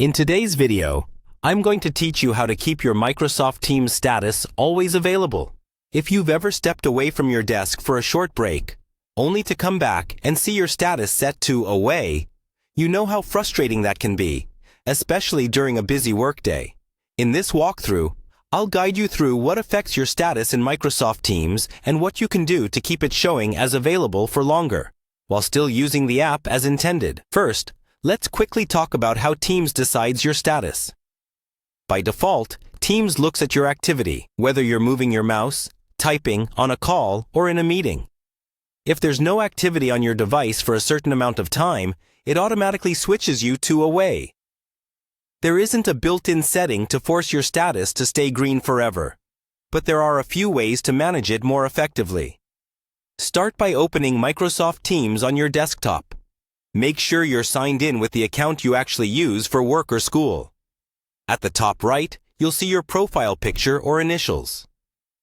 In today's video, I'm going to teach you how to keep your Microsoft Teams status always available. If you've ever stepped away from your desk for a short break, only to come back and see your status set to away, you know how frustrating that can be, especially during a busy workday. In this walkthrough, I'll guide you through what affects your status in Microsoft Teams and what you can do to keep it showing as available for longer, while still using the app as intended. First, let's quickly talk about how Teams decides your status. By default, Teams looks at your activity, whether you're moving your mouse, typing, on a call, or in a meeting. If there's no activity on your device for a certain amount of time, it automatically switches you to away. There isn't a built-in setting to force your status to stay green forever, but there are a few ways to manage it more effectively. Start by opening Microsoft Teams on your desktop. Make sure you're signed in with the account you actually use for work or school. At the top right, you'll see your profile picture or initials.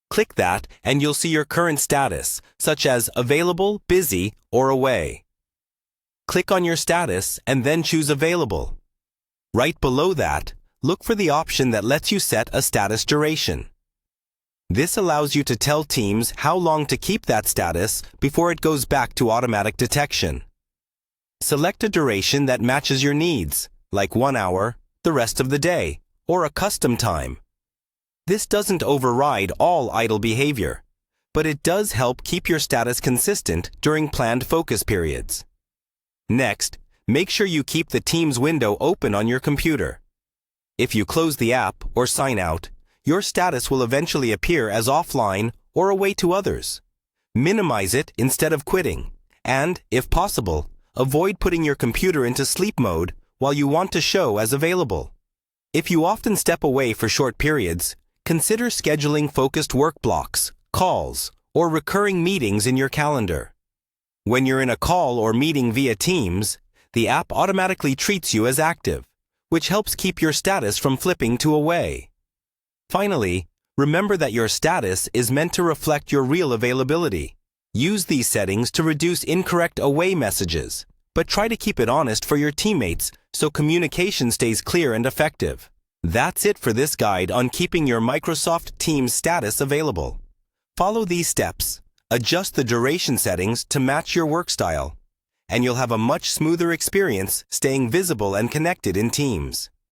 Click that and you'll see your current status, such as available, busy, or away. Click on your status and then choose available. Right below that, look for the option that lets you set a status duration. This allows you to tell Teams how long to keep that status before it goes back to automatic detection. Select a duration that matches your needs, like 1 hour, the rest of the day, or a custom time. This doesn't override all idle behavior, but it does help keep your status consistent during planned focus periods. Next, make sure you keep the Teams window open on your computer. If you close the app or sign out, your status will eventually appear as offline or away to others. Minimize it instead of quitting, and, if possible, avoid putting your computer into sleep mode while you want to show as available. If you often step away for short periods, consider scheduling focused work blocks, calls, or recurring meetings in your calendar. When you're in a call or meeting via Teams, the app automatically treats you as active, which helps keep your status from flipping to away. Finally, remember that your status is meant to reflect your real availability. Use these settings to reduce incorrect away messages, but try to keep it honest for your teammates so communication stays clear and effective. That's it for this guide on keeping your Microsoft Teams status available. Follow these steps, adjust the duration settings to match your work style, and you'll have a much smoother experience staying visible and connected in Teams.